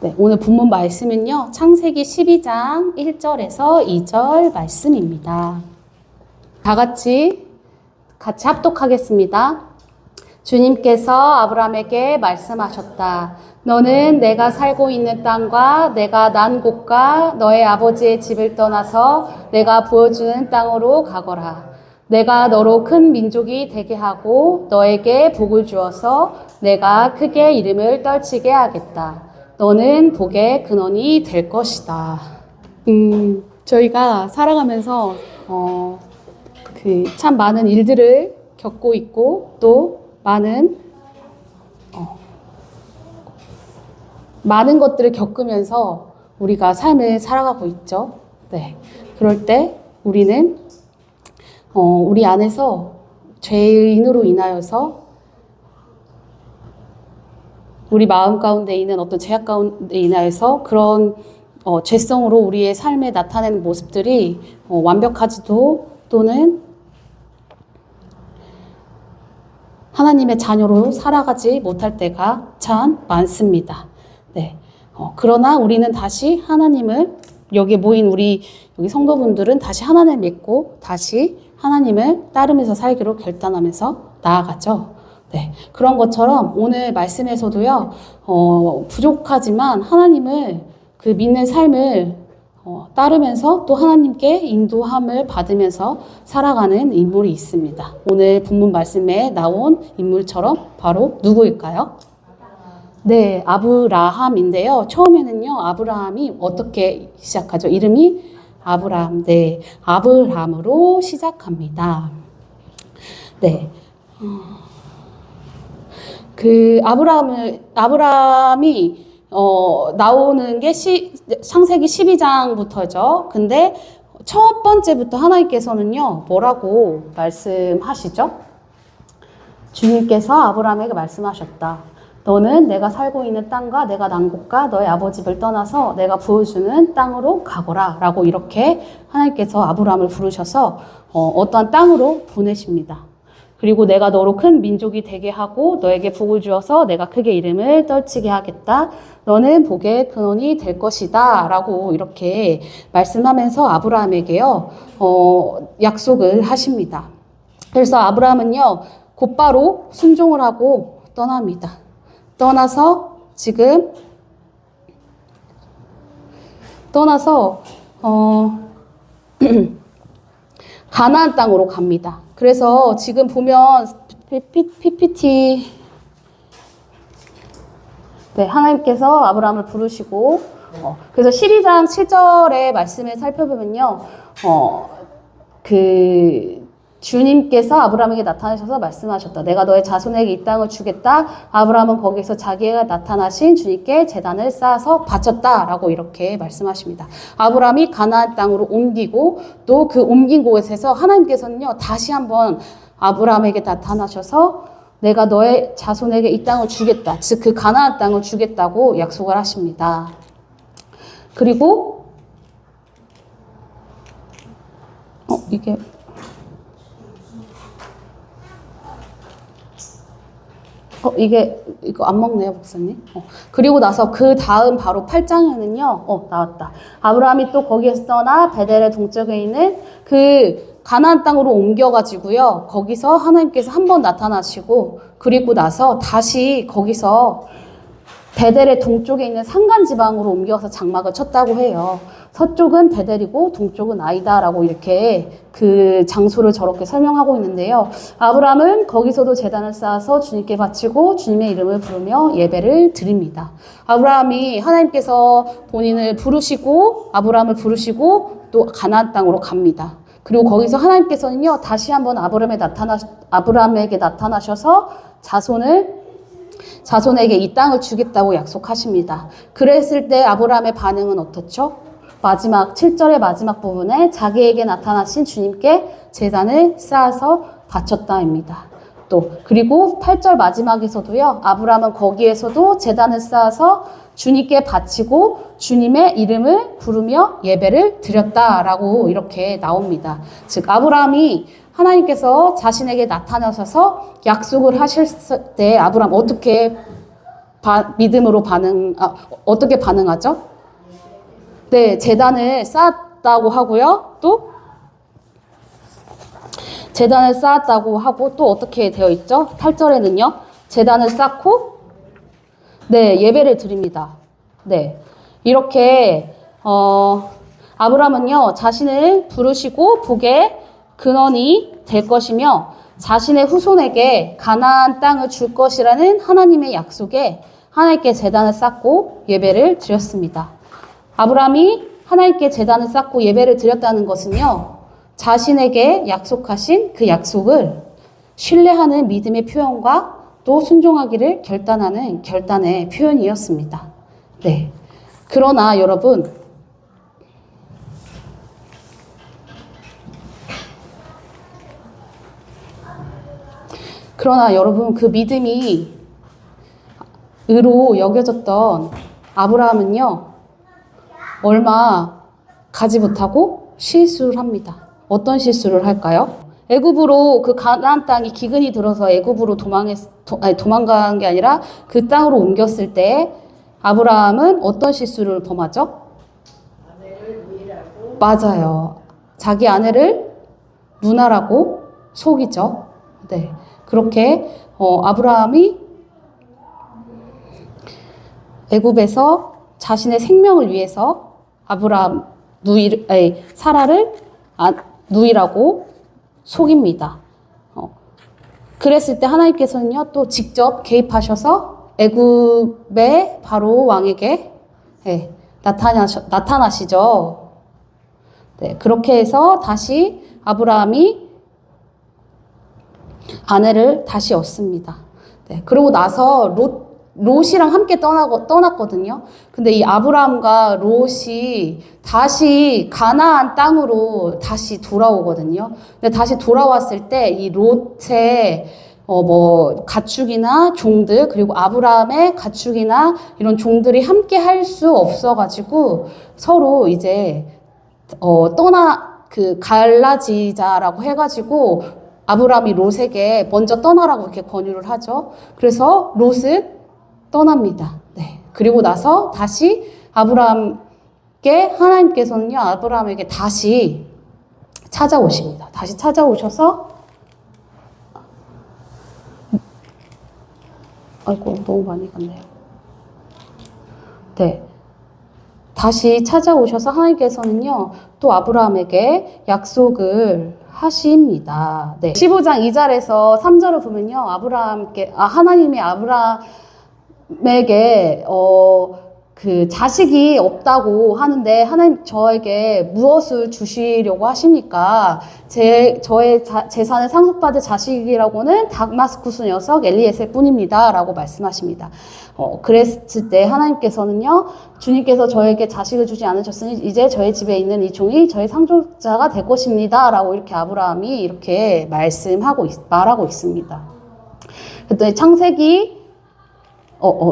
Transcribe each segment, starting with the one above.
네, 오늘 본문 말씀은요. 창세기 12장 1절에서 2절 말씀입니다. 다 같이 합독하겠습니다. 주님께서 아브라함에게 말씀하셨다. 너는 내가 살고 있는 땅과 내가 난 곳과 너의 아버지의 집을 떠나서 내가 보여주는 땅으로 가거라. 내가 너로 큰 민족이 되게 하고 너에게 복을 주어서 내가 크게 이름을 떨치게 하겠다. 너는 복의 근원이 될 것이다. 저희가 살아가면서 참 많은 일들을 겪고 있고 또 많은 것들을 겪으면서 우리가 삶을 살아가고 있죠. 네. 그럴 때 우리는 우리 안에서 죄인으로 인하여서 우리 마음 가운데 있는 어떤 죄악 가운데 인하여서 그런 죄성으로 우리의 삶에 나타내는 모습들이 완벽하지도 또는 하나님의 자녀로 살아가지 못할 때가 참 많습니다. 네. 그러나 우리는 다시 하나님을, 여기 모인 우리 여기 성도분들은 다시 하나님을 믿고 다시 하나님을 따르면서 살기로 결단하면서 나아가죠. 네. 그런 것처럼 오늘 말씀에서도요, 부족하지만 하나님을 그 믿는 삶을 따르면서 또 하나님께 인도함을 받으면서 살아가는 인물이 있습니다. 오늘 본문 말씀에 나온 인물처럼 바로 누구일까요? 네, 아브라함인데요. 처음에는요, 아브라함이 어떻게 시작하죠? 이름이 아브라함. 네, 아브라함으로 시작합니다. 네. 아브라함이 나오는 게 창세기 12장부터죠. 근데 첫 번째부터 하나님께서는요, 뭐라고 말씀하시죠? 주님께서 아브라함에게 말씀하셨다. 너는 내가 살고 있는 땅과 내가 난 곳과 너의 아버지 집을 떠나서 내가 보여주는 땅으로 가거라 라고 이렇게 하나님께서 아브라함을 부르셔서 어떠한 땅으로 보내십니다. 그리고 내가 너로 큰 민족이 되게 하고 너에게 복을 주어서 내가 크게 이름을 떨치게 하겠다. 너는 복의 근원이 될 것이다 라고 이렇게 말씀하면서 아브라함에게요 약속을 하십니다. 그래서 아브라함은요 곧바로 순종을 하고 떠납니다. 떠나서 가나안 땅으로 갑니다. 그래서 지금 보면 PPT 네, 하나님께서 아브라함을 부르시고 그래서 12장 7절의 말씀을 살펴보면요. 주님께서 아브라함에게 나타나셔서 말씀하셨다. 내가 너의 자손에게 이 땅을 주겠다. 아브라함은 거기서 자기가 나타나신 주님께 제단을 쌓아서 바쳤다라고 이렇게 말씀하십니다. 아브라함이 가나안 땅으로 옮기고 또 그 옮긴 곳에서 하나님께서는요 다시 한번 아브라함에게 나타나셔서 내가 너의 자손에게 이 땅을 주겠다. 즉 그 가나안 땅을 주겠다고 약속을 하십니다. 그리고 이거 안 먹네요, 목사님. 그리고 나서 그 다음 바로 8장에는요, 나왔다. 아브라함이 또 거기에서 떠나 베델의 동쪽에 있는 그 가나안 땅으로 옮겨가지고요, 거기서 하나님께서 한 번 나타나시고, 그리고 나서 다시 거기서 베델의 동쪽에 있는 산간지방으로 옮겨서 장막을 쳤다고 해요. 서쪽은 베델이고 동쪽은 아이다라고 이렇게 그 장소를 저렇게 설명하고 있는데요. 아브라함은 거기서도 제단을 쌓아서 주님께 바치고 주님의 이름을 부르며 예배를 드립니다. 아브라함이 하나님께서 본인을 부르시고 아브라함을 부르시고 또 가나안 땅으로 갑니다. 그리고 거기서 하나님께서는요 다시 한번 아브라함에게 나타나셔서 자손에게 이 땅을 주겠다고 약속하십니다. 그랬을 때 아브라함의 반응은 어떻죠? 마지막 7절의 마지막 부분에 자기에게 나타나신 주님께 제단을 쌓아서 바쳤다입니다. 또 그리고 8절 마지막에서도요. 아브라함은 거기에서도 제단을 쌓아서 주님께 바치고 주님의 이름을 부르며 예배를 드렸다라고 이렇게 나옵니다. 즉 아브라함이 하나님께서 자신에게 나타나셔서 약속을 하실 때 아브라함 어떻게 믿음으로 어떻게 반응하죠? 네, 제단을 쌓았다고 하고요. 또 제단을 쌓았다고 하고 또 어떻게 되어 있죠? 8절에는요. 제단을 쌓고 네, 예배를 드립니다. 네. 이렇게 아브라함은요. 자신을 부르시고 복의 근원이 될 것이며 자신의 후손에게 가나안 땅을 줄 것이라는 하나님의 약속에 하나님께 제단을 쌓고 예배를 드렸습니다. 아브라함이 하나님께 제단을 쌓고 예배를 드렸다는 것은요. 자신에게 약속하신 그 약속을 신뢰하는 믿음의 표현과 또 순종하기를 결단하는 결단의 표현이었습니다. 네. 그러나 여러분, 그 믿음이 의로 여겨졌던 아브라함은요, 얼마 가지 못하고 실수를 합니다. 어떤 실수를 할까요? 애굽으로 그 가나안 땅이 기근이 들어서 애굽으로 도망간 게 아니라 그 땅으로 옮겼을 때 아브라함은 어떤 실수를 범하죠? 아내를 누이라고. 맞아요. 자기 아내를 누나라고 속이죠. 네. 그렇게 아브라함이 애굽에서 자신의 생명을 위해서 사라를 누이라고 속입니다. 그랬을 때 하나님께서는요 또 직접 개입하셔서 애굽의 바로 왕에게 나타나시죠. 네, 그렇게 해서 다시 아브라함이 아내를 다시 얻습니다. 네, 그러고 나서 롯이랑 함께 떠났거든요. 근데 이 아브라함과 롯이 다시 가나안 땅으로 다시 돌아오거든요. 근데 다시 돌아왔을 때 이 롯의 가축이나 종들, 그리고 아브라함의 가축이나 이런 종들이 함께 할 수 없어가지고 서로 이제 갈라지자라고 해가지고 아브라함이 롯에게 먼저 떠나라고 이렇게 권유를 하죠. 그래서 롯은 떠납니다. 네. 그리고 나서 다시 하나님께서는요, 아브라함에게 다시 찾아오십니다. 다시 찾아오셔서, 아이고, 너무 많이 갔네요. 네. 다시 찾아오셔서 하나님께서는요, 또 아브라함에게 약속을 하십니다. 네. 15장 2절에서 3절을 보면요, 하나님이 아브라함에게 그 자식이 없다고 하는데 하나님 저에게 무엇을 주시려고 하십니까? 저의 재산을 상속받을 자식이라고는 다마스쿠스 녀석 엘리에셀 뿐입니다. 라고 말씀하십니다. 그랬을 때 하나님께서는요, 주님께서 저에게 자식을 주지 않으셨으니 이제 저의 집에 있는 이 종이 저의 상속자가 될 것입니다. 라고 이렇게 아브라함이 이렇게 말하고 있습니다. 그때 창세기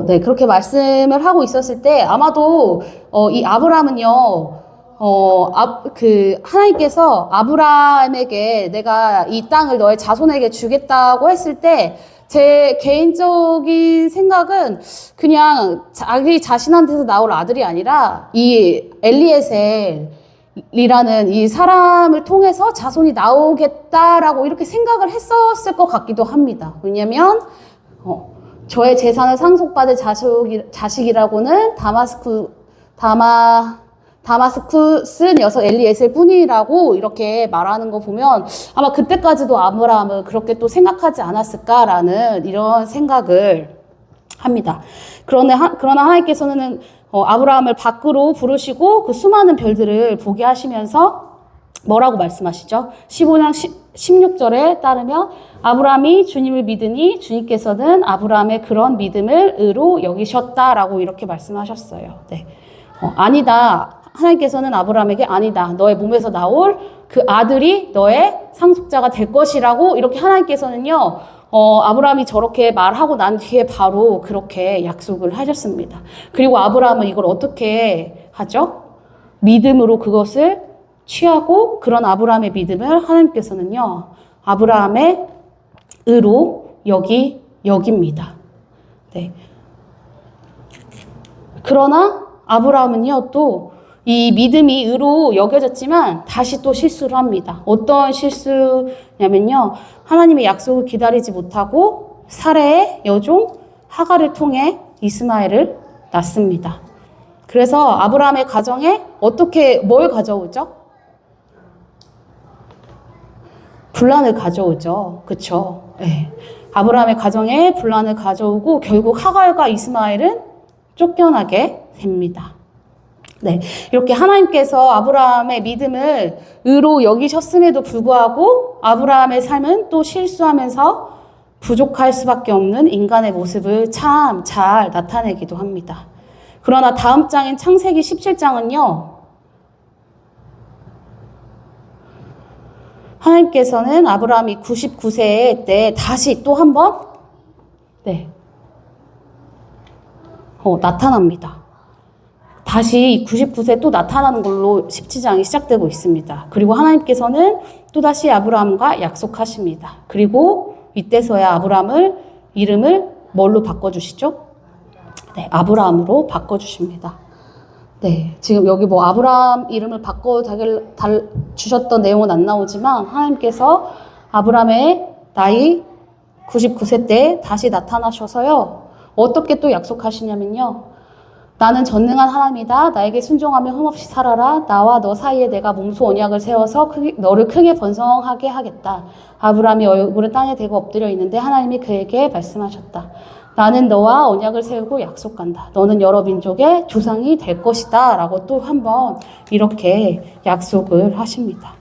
네, 그렇게 말씀을 하고 있었을 때, 아마도, 이 아브라함은요, 하나님께서 아브라함에게 내가 이 땅을 너의 자손에게 주겠다고 했을 때, 제 개인적인 생각은 그냥 자기 자신한테서 나올 아들이 아니라, 이 엘리에셀이라는 이 사람을 통해서 자손이 나오겠다라고 이렇게 생각을 했었을 것 같기도 합니다. 왜냐면, 저의 재산을 상속받을 자식이라고는 다마스쿠스 녀석 엘리에셀 뿐이라고 이렇게 말하는 거 보면 아마 그때까지도 아브라함은 그렇게 또 생각하지 않았을까라는 이런 생각을 합니다. 그러나 하나님께서는 아브라함을 밖으로 부르시고 그 수많은 별들을 보게 하시면서 뭐라고 말씀하시죠? 15장 16절에 따르면 아브라함이 주님을 믿으니 주님께서는 아브라함의 그런 믿음을 의로 여기셨다라고 이렇게 말씀하셨어요. 네. 아니다. 하나님께서는 아브라함에게 아니다. 너의 몸에서 나올 그 아들이 너의 상속자가 될 것이라고 이렇게 하나님께서는요, 아브라함이 저렇게 말하고 난 뒤에 바로 그렇게 약속을 하셨습니다. 그리고 아브라함은 이걸 어떻게 하죠? 믿음으로 그것을 취하고 그런 아브라함의 믿음을 하나님께서는요, 아브라함의 의로 여깁니다. 네. 그러나 아브라함은요, 또 이 믿음이 의로 여겨졌지만 다시 또 실수를 합니다. 어떤 실수냐면요, 하나님의 약속을 기다리지 못하고 사레의 여종 하갈을 통해 이스마엘을 낳습니다. 그래서 아브라함의 가정에 뭘 가져오죠? 분란을 가져오죠. 그쵸? 네. 아브라함의 가정에 분란을 가져오고 결국 하갈과 이스마엘은 쫓겨나게 됩니다. 네. 이렇게 하나님께서 아브라함의 믿음을 의로 여기셨음에도 불구하고 아브라함의 삶은 또 실수하면서 부족할 수밖에 없는 인간의 모습을 참 잘 나타내기도 합니다. 그러나 다음 장인 창세기 17장은요. 하나님께서는 아브라함이 99세 때 다시 또 한 번 나타납니다. 다시 99세 또 나타나는 걸로 17장이 시작되고 있습니다. 그리고 하나님께서는 또다시 아브라함과 약속하십니다. 그리고 이때서야 아브라함을 이름을 뭘로 바꿔주시죠? 네, 아브라함으로 바꿔주십니다. 네, 지금 여기 뭐 아브라함 이름을 주셨던 내용은 안 나오지만 하나님께서 아브라함의 나이 99세 때 다시 나타나셔서요. 어떻게 또 약속하시냐면요. 나는 전능한 하나님이다. 나에게 순종하며 흠없이 살아라. 나와 너 사이에 내가 몸소 언약을 세워서 너를 크게 번성하게 하겠다. 아브라함이 얼굴을 땅에 대고 엎드려 있는데 하나님이 그에게 말씀하셨다. 나는 너와 언약을 세우고 약속한다. 너는 여러 민족의 조상이 될 것이다. 라고 또 한번 이렇게 약속을 하십니다.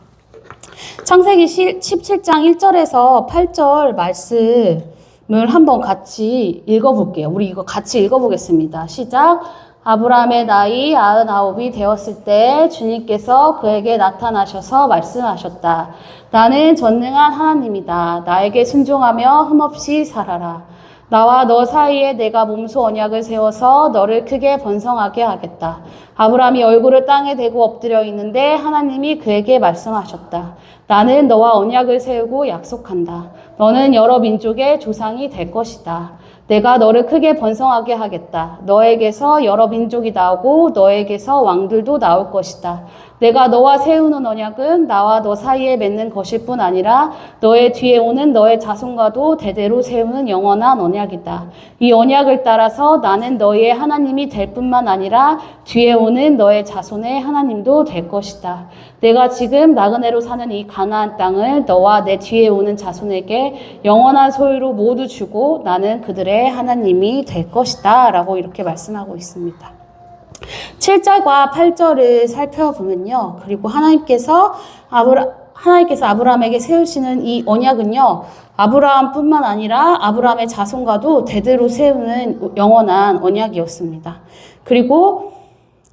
창세기 17장 1절에서 8절 말씀을 한번 같이 읽어볼게요. 우리 이거 같이 읽어보겠습니다. 시작. 아브라함의 나이 99이 되었을 때 주님께서 그에게 나타나셔서 말씀하셨다. 나는 전능한 하나님이다. 나에게 순종하며 흠없이 살아라. 나와 너 사이에 내가 몸소 언약을 세워서 너를 크게 번성하게 하겠다. 아브라함이 얼굴을 땅에 대고 엎드려 있는데 하나님이 그에게 말씀하셨다. 나는 너와 언약을 세우고 약속한다. 너는 여러 민족의 조상이 될 것이다. 내가 너를 크게 번성하게 하겠다. 너에게서 여러 민족이 나오고 너에게서 왕들도 나올 것이다. 내가 너와 세우는 언약은 나와 너 사이에 맺는 것일 뿐 아니라 너의 뒤에 오는 너의 자손과도 대대로 세우는 영원한 언약이다. 이 언약을 따라서 나는 너희의 하나님이 될 뿐만 아니라 뒤에 오는 너의 자손의 하나님도 될 것이다. 내가 지금 나그네로 사는 이 가나안 땅을 너와 내 뒤에 오는 자손에게 영원한 소유로 모두 주고 나는 그들의 하나님이 될 것이다. 라고 이렇게 말씀하고 있습니다. 7절과 8절을 살펴보면요. 그리고 하나님께서 아브라함에게 세우시는 이 언약은요. 아브라함뿐만 아니라 아브라함의 자손과도 대대로 세우는 영원한 언약이었습니다. 그리고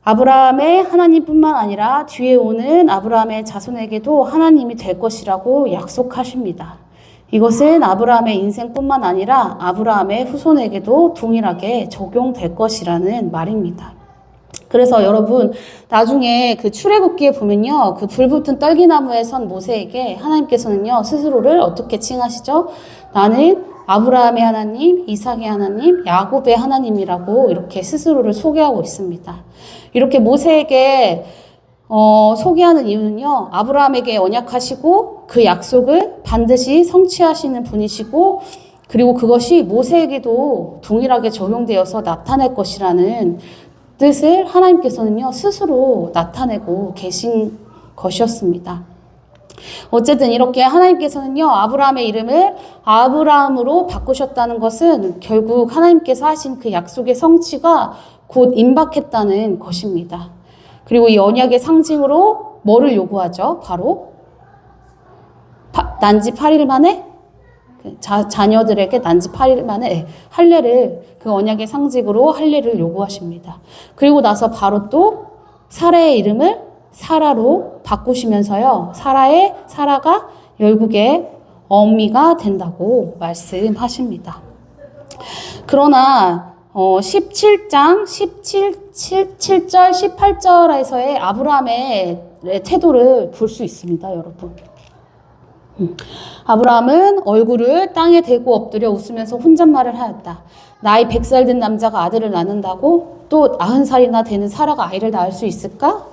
아브라함의 하나님뿐만 아니라 뒤에 오는 아브라함의 자손에게도 하나님이 될 것이라고 약속하십니다. 이것은 아브라함의 인생뿐만 아니라 아브라함의 후손에게도 동일하게 적용될 것이라는 말입니다. 그래서 여러분 나중에 그 출애굽기에 보면요. 그 불붙은 떨기나무에 선 모세에게 하나님께서는요. 스스로를 어떻게 칭하시죠? 나는 아브라함의 하나님, 이삭의 하나님, 야곱의 하나님이라고 이렇게 스스로를 소개하고 있습니다. 이렇게 모세에게 소개하는 이유는요. 아브라함에게 언약하시고 그 약속을 반드시 성취하시는 분이시고 그리고 그것이 모세에게도 동일하게 적용되어서 나타날 것이라는 뜻을 하나님께서는요. 스스로 나타내고 계신 것이었습니다. 어쨌든 이렇게 하나님께서는요. 아브라함의 이름을 아브라함으로 바꾸셨다는 것은 결국 하나님께서 하신 그 약속의 성취가 곧 임박했다는 것입니다. 그리고 이 언약의 상징으로 뭐를 요구하죠? 바로 난지 8일 만에 자녀들에게 난지 8일 만에 할례를 그 언약의 상징으로 할례를 요구하십니다. 그리고 나서 바로 또 사라의 이름을 사라로 바꾸시면서요. 사라가 결국에 어미가 된다고 말씀하십니다. 그러나 17장 17절 18절에서의 아브라함의 태도를 볼 수 있습니다. 여러분. 아브라함은 얼굴을 땅에 대고 엎드려 웃으면서 혼잣말을 하였다. 나이 100살 된 남자가 아들을 낳는다고? 또 90살이나 되는 사라가 아이를 낳을 수 있을까?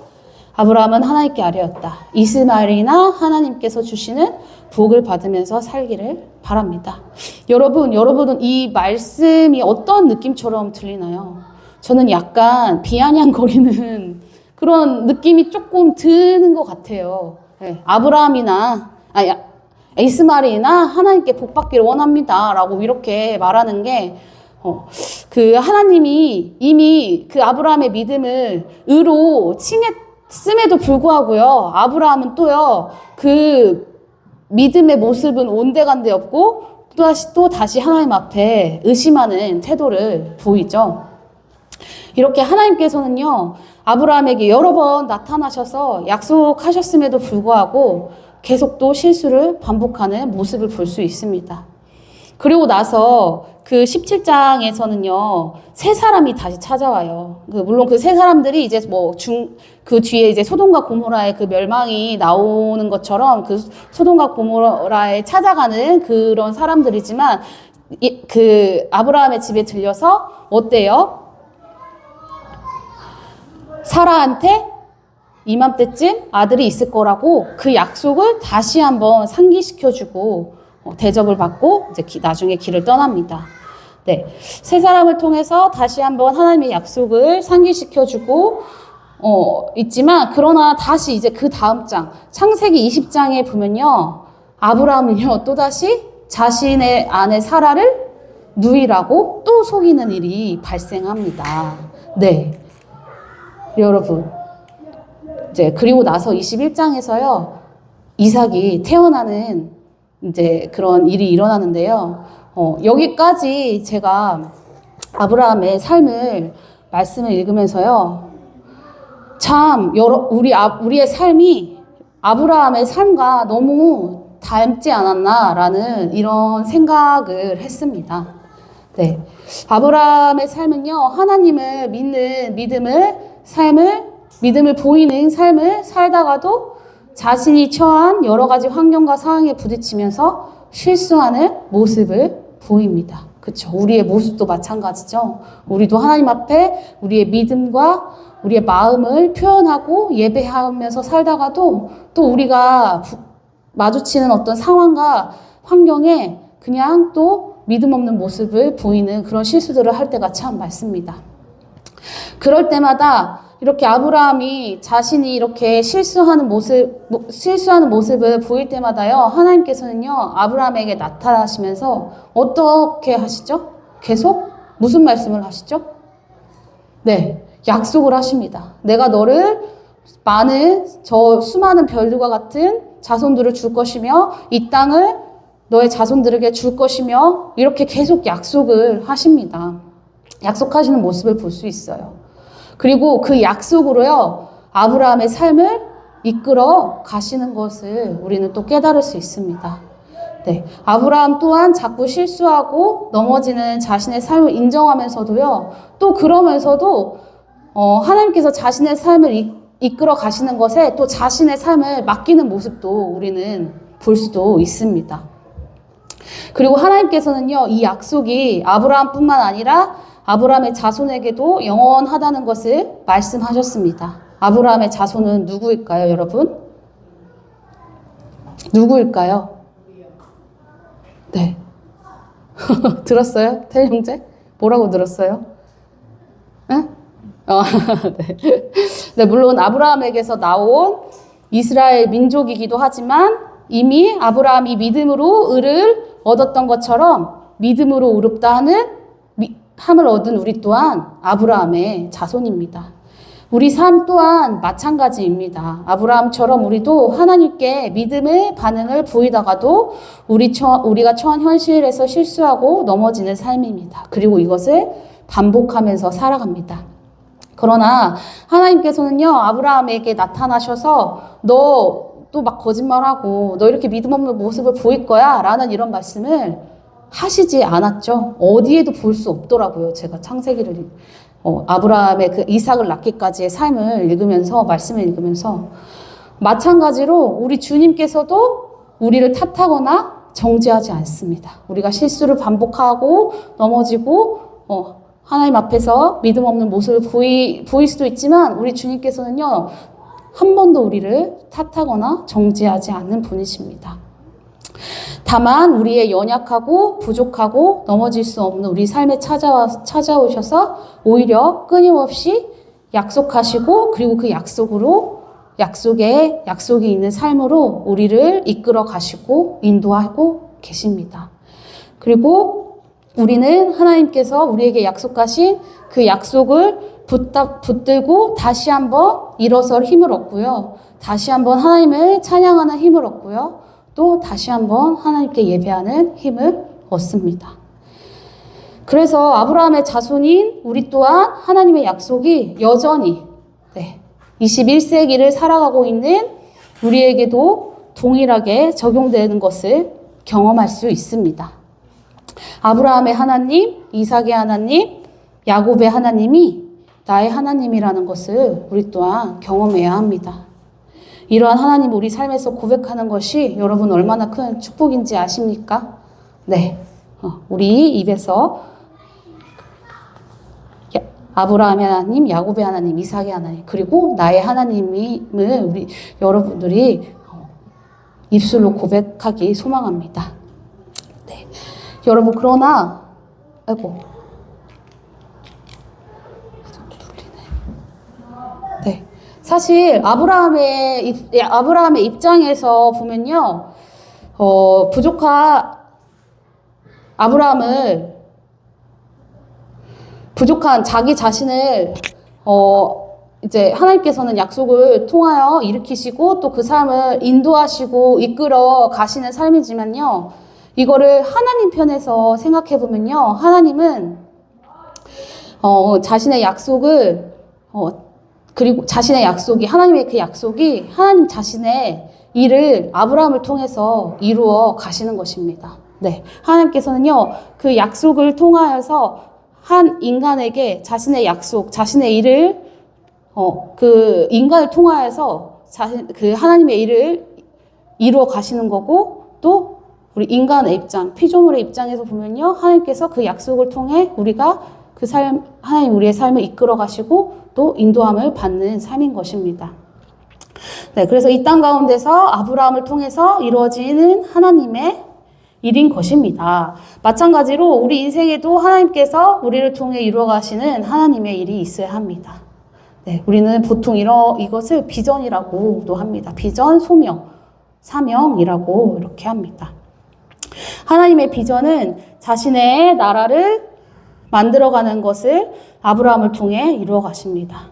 아브라함은 하나님께 아뢰었다. 이스마엘이나 하나님께서 주시는 복을 받으면서 살기를 바랍니다. 여러분은 이 말씀이 어떤 느낌처럼 들리나요? 저는 약간 비아냥거리는 그런 느낌이 조금 드는 것 같아요. 네, 이스마엘이나 하나님께 복 받기를 원합니다. 라고 이렇게 말하는 게, 그 하나님이 이미 그 아브라함의 믿음을 의로 칭했음에도 불구하고요, 아브라함은 또요, 그 믿음의 모습은 온데간데 없고, 또 다시 하나님 앞에 의심하는 태도를 보이죠. 이렇게 하나님께서는요, 아브라함에게 여러 번 나타나셔서 약속하셨음에도 불구하고 계속 또 실수를 반복하는 모습을 볼 수 있습니다. 그리고 나서 그 17장에서는요, 세 사람이 다시 찾아와요. 물론 그 세 사람들이 이제 그 뒤에 이제 소돔과 고모라의 그 멸망이 나오는 것처럼 그 소돔과 고모라에 찾아가는 그런 사람들이지만, 그 아브라함의 집에 들려서 어때요? 사라한테 이맘때쯤 아들이 있을 거라고 그 약속을 다시 한번 상기시켜주고 대접을 받고 이제 나중에 길을 떠납니다. 네, 세 사람을 통해서 다시 한번 하나님의 약속을 상기시켜주고 있지만, 그러나 다시 이제 그 다음 장 창세기 20장에 보면요, 아브라함은요 또다시 자신의 아내 사라를 누이라고 또 속이는 일이 발생합니다. 네, 여러분, 이제 그리고 나서 21장에서요, 이삭이 태어나는 이제 그런 일이 일어나는데요. 여기까지 제가 아브라함의 삶을 말씀을 읽으면서요, 참 우리의 삶이 아브라함의 삶과 너무 닮지 않았나라는 이런 생각을 했습니다. 네, 아브라함의 삶은요, 하나님을 믿는 믿음을 보이는 삶을 살다가도 자신이 처한 여러 가지 환경과 상황에 부딪히면서 실수하는 모습을 보입니다. 그렇죠? 우리의 모습도 마찬가지죠. 우리도 하나님 앞에 우리의 믿음과 우리의 마음을 표현하고 예배하면서 살다가도 또 우리가 마주치는 어떤 상황과 환경에 그냥 또 믿음 없는 모습을 보이는 그런 실수들을 할 때가 참 많습니다. 그럴 때마다 이렇게 아브라함이 자신이 이렇게 실수하는 모습을 보일 때마다요, 하나님께서는요, 아브라함에게 나타나시면서 어떻게 하시죠? 계속 무슨 말씀을 하시죠? 네, 약속을 하십니다. 내가 너를 수많은 별들과 같은 자손들을 줄 것이며 이 땅을 너의 자손들에게 줄 것이며, 이렇게 계속 약속을 하십니다. 약속하시는 모습을 볼 수 있어요. 그리고 그 약속으로요, 아브라함의 삶을 이끌어 가시는 것을 우리는 또 깨달을 수 있습니다. 네, 아브라함 또한 자꾸 실수하고 넘어지는 자신의 삶을 인정하면서도요, 또 그러면서도 하나님께서 자신의 삶을 이끌어 가시는 것에 또 자신의 삶을 맡기는 모습도 우리는 볼 수도 있습니다. 그리고 하나님께서는요, 이 약속이 아브라함뿐만 아니라 아브라함의 자손에게도 영원하다는 것을 말씀하셨습니다. 아브라함의 자손은 누구일까요, 여러분? 누구일까요? 네. 들었어요? 태일 형제? 뭐라고 들었어요? 네? 네. 네, 물론 아브라함에게서 나온 이스라엘 민족이기도 하지만 이미 아브라함이 믿음으로 의를 얻었던 것처럼 믿음으로 의롭다 함을 얻은 우리 또한 아브라함의 자손입니다. 우리 삶 또한 마찬가지입니다. 아브라함처럼 우리도 하나님께 믿음의 반응을 보이다가도 우리가 처한 현실에서 실수하고 넘어지는 삶입니다. 그리고 이것을 반복하면서 살아갑니다. 그러나 하나님께서는요, 아브라함에게 나타나셔서 너 또 막 거짓말하고 너 이렇게 믿음 없는 모습을 보일 거야 라는 이런 말씀을 하시지 않았죠. 어디에도 볼 수 없더라고요. 제가 창세기를 아브라함의 그 이삭을 낳기까지의 삶을 읽으면서, 말씀을 읽으면서 마찬가지로 우리 주님께서도 우리를 탓하거나 정죄하지 않습니다. 우리가 실수를 반복하고 넘어지고 하나님 앞에서 믿음 없는 모습을 보일 수도 있지만 우리 주님께서는요, 한 번도 우리를 탓하거나 정죄하지 않는 분이십니다. 다만 우리의 연약하고 부족하고 넘어질 수 없는 우리 삶에 찾아오셔서 오히려 끊임없이 약속하시고, 그리고 그 약속이 있는 삶으로 우리를 이끌어 가시고 인도하고 계십니다. 그리고 우리는 하나님께서 우리에게 약속하신 그 약속을 붙들고 다시 한번 일어설 힘을 얻고요. 다시 한번 하나님을 찬양하는 힘을 얻고요. 또 다시 한번 하나님께 예배하는 힘을 얻습니다. 그래서 아브라함의 자손인 우리 또한 하나님의 약속이 여전히 21세기를 살아가고 있는 우리에게도 동일하게 적용되는 것을 경험할 수 있습니다. 아브라함의 하나님, 이삭의 하나님, 야곱의 하나님이 나의 하나님이라는 것을 우리 또한 경험해야 합니다. 이러한 하나님 우리 삶에서 고백하는 것이 여러분 얼마나 큰 축복인지 아십니까? 네, 우리 입에서 아브라함의 하나님, 야곱의 하나님, 이삭의 하나님, 그리고 나의 하나님을 여러분들이 입술로 고백하기 소망합니다. 네, 여러분 그러나 네, 사실 아브라함의 입장에서 보면요, 부족한 자기 자신을 이제 하나님께서는 약속을 통하여 일으키시고 또 그 삶을 인도하시고 이끌어 가시는 삶이지만요, 이거를 하나님 편에서 생각해 보면요, 하나님은 자신의 약속을 그리고 자신의 약속이 하나님의 그 약속이 하나님 자신의 일을 아브라함을 통해서 이루어 가시는 것입니다. 네, 하나님께서는요 그 약속을 통하여서 한 인간에게 자신의 약속, 자신의 일을 그 인간을 통하여서 그 하나님의 일을 이루어 가시는 거고, 또 우리 인간의 입장, 피조물의 입장에서 보면요, 하나님께서 그 약속을 통해 우리가 그 하나님 우리의 삶을 이끌어 가시고 또 인도함을 받는 삶인 것입니다. 네, 그래서 이 땅 가운데서 아브라함을 통해서 이루어지는 하나님의 일인 것입니다. 마찬가지로 우리 인생에도 하나님께서 우리를 통해 이루어 가시는 하나님의 일이 있어야 합니다. 네, 우리는 보통 이것을 비전이라고도 합니다. 비전, 소명, 사명이라고 이렇게 합니다. 하나님의 비전은 자신의 나라를 만들어가는 것을 아브라함을 통해 이루어 가십니다.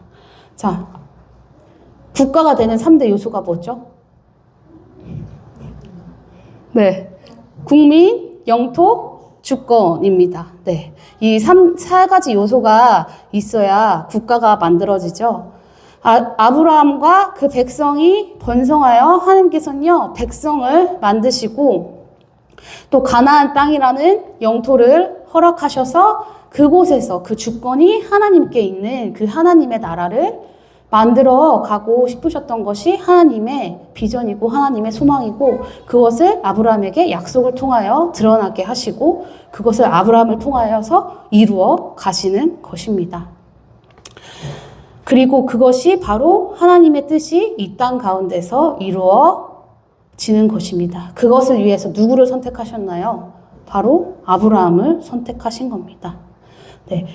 자, 국가가 되는 3대 요소가 뭐죠? 네, 국민, 영토, 주권입니다. 네, 이 4가지 요소가 있어야 국가가 만들어지죠. 아브라함과 그 백성이 번성하여 하나님께서는요, 백성을 만드시고 또 가나안 땅이라는 영토를 허락하셔서 그곳에서 그 주권이 하나님께 있는 그 하나님의 나라를 만들어 가고 싶으셨던 것이 하나님의 비전이고 하나님의 소망이고, 그것을 아브라함에게 약속을 통하여 드러나게 하시고 그것을 아브라함을 통하여서 이루어 가시는 것입니다. 그리고 그것이 바로 하나님의 뜻이 이 땅 가운데서 이루어지는 것입니다. 그것을 위해서 누구를 선택하셨나요? 바로 아브라함을 선택하신 겁니다. 네.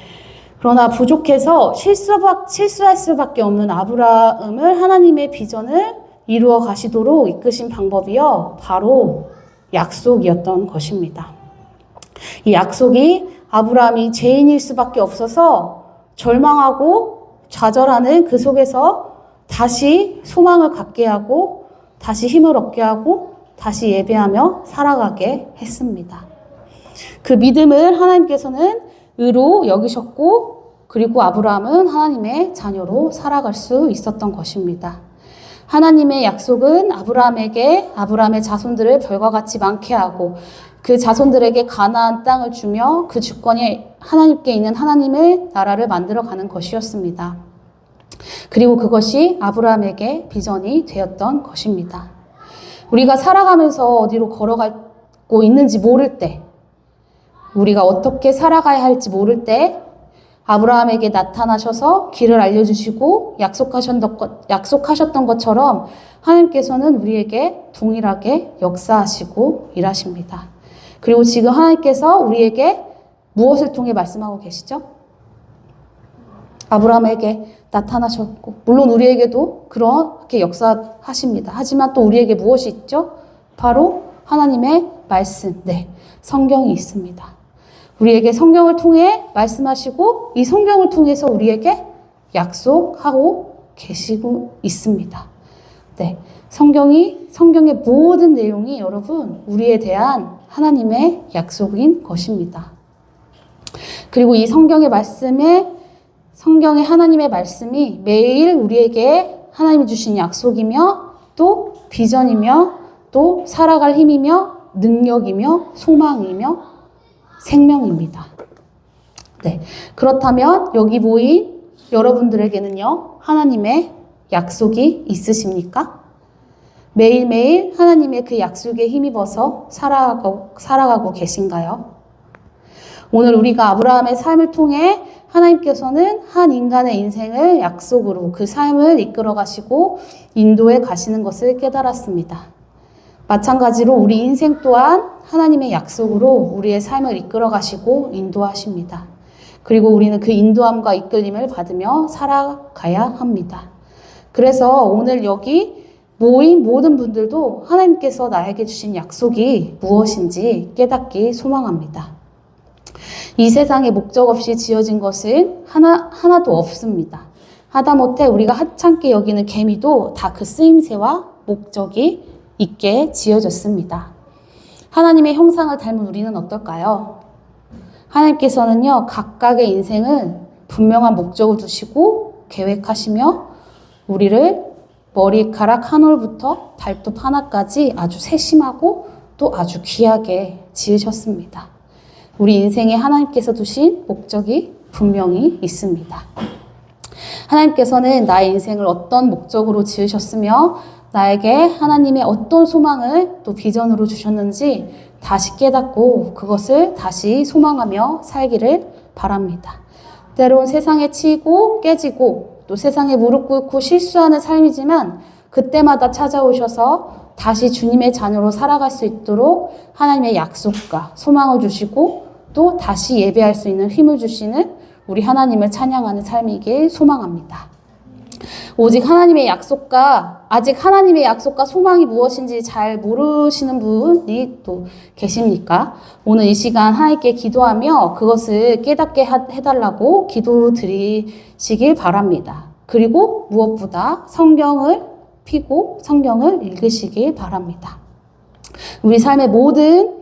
그러나 부족해서 실수할 수밖에 없는 아브라함을 하나님의 비전을 이루어 가시도록 이끄신 방법이요, 바로 약속이었던 것입니다. 이 약속이 아브라함이 죄인일 수밖에 없어서 절망하고 좌절하는 그 속에서 다시 소망을 갖게 하고 다시 힘을 얻게 하고 다시 예배하며 살아가게 했습니다. 그 믿음을 하나님께서는 의로 여기셨고, 그리고 아브라함은 하나님의 자녀로 살아갈 수 있었던 것입니다. 하나님의 약속은 아브라함의 자손들을 별과 같이 많게 하고 그 자손들에게 가나안 땅을 주며 그 주권이 하나님께 있는 하나님의 나라를 만들어가는 것이었습니다. 그리고 그것이 아브라함에게 비전이 되었던 것입니다. 우리가 살아가면서 어디로 걸어가고 있는지 모를 때, 우리가 어떻게 살아가야 할지 모를 때 아브라함에게 나타나셔서 길을 알려주시고 약속하셨던 것처럼 하나님께서는 우리에게 동일하게 역사하시고 일하십니다. 그리고 지금 하나님께서 우리에게 무엇을 통해 말씀하고 계시죠? 아브라함에게 나타나셨고, 물론 우리에게도 그렇게 역사하십니다. 하지만 또 우리에게 무엇이 있죠? 바로 하나님의 말씀, 성경이 있습니다. 우리에게 성경을 통해 말씀하시고 이 성경을 통해서 우리에게 약속하고 계시고 있습니다. 성경의 모든 내용이 여러분 우리에 대한 하나님의 약속인 것입니다. 그리고 이 성경의 하나님의 말씀이 매일 우리에게 하나님이 주신 약속이며 또 비전이며 또 살아갈 힘이며 능력이며 소망이며 생명입니다. 그렇다면 여기 모인 여러분들에게는요, 하나님의 약속이 있으십니까? 매일매일 하나님의 그 약속에 힘입어서 살아가고 계신가요? 오늘 우리가 아브라함의 삶을 통해 하나님께서는 한 인간의 인생을 약속으로 그 삶을 이끌어 가시고 인도해 가시는 것을 깨달았습니다. 마찬가지로 우리 인생 또한 하나님의 약속으로 우리의 삶을 이끌어 가시고 인도하십니다. 그리고 우리는 그 인도함과 이끌림을 받으며 살아가야 합니다. 그래서 오늘 여기 모인 모든 분들도 하나님께서 나에게 주신 약속이 무엇인지 깨닫기 소망합니다. 이 세상에 목적 없이 지어진 것은 하나도 없습니다. 하다못해 우리가 하찮게 여기는 개미도 다 그 쓰임새와 목적이 있게 지어졌습니다. 하나님의 형상을 닮은 우리는 어떨까요? 하나님께서는요, 각각의 인생을 분명한 목적을 두시고 계획하시며 우리를 머리카락 한 올부터 발톱 하나까지 아주 세심하고 또 아주 귀하게 지으셨습니다. 우리 인생에 하나님께서 두신 목적이 분명히 있습니다. 하나님께서는 나의 인생을 어떤 목적으로 지으셨으며 나에게 하나님의 어떤 소망을 또 비전으로 주셨는지 다시 깨닫고 그것을 다시 소망하며 살기를 바랍니다. 때론 세상에 치이고 깨지고 또 세상에 무릎 꿇고 실수하는 삶이지만 그때마다 찾아오셔서 다시 주님의 자녀로 살아갈 수 있도록 하나님의 약속과 소망을 주시고 또 다시 예배할 수 있는 힘을 주시는 우리 하나님을 찬양하는 삶이길 소망합니다. 오직 하나님의 약속과 아직 하나님의 약속과 소망이 무엇인지 잘 모르시는 분이 또 계십니까? 오늘 이 시간 하나님께 기도하며 그것을 깨닫게 해달라고 기도드리시길 바랍니다. 그리고 무엇보다 성경을 펴고 성경을 읽으시길 바랍니다. 우리 삶의 모든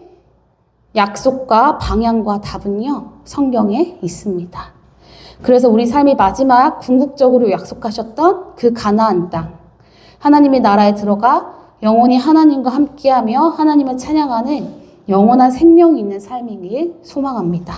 약속과 방향과 답은요, 성경에 있습니다. 그래서 우리 삶이 마지막 궁극적으로 약속하셨던 그 가나안 땅, 하나님의 나라에 들어가 영원히 하나님과 함께하며 하나님을 찬양하는 영원한 생명이 있는 삶이길 소망합니다.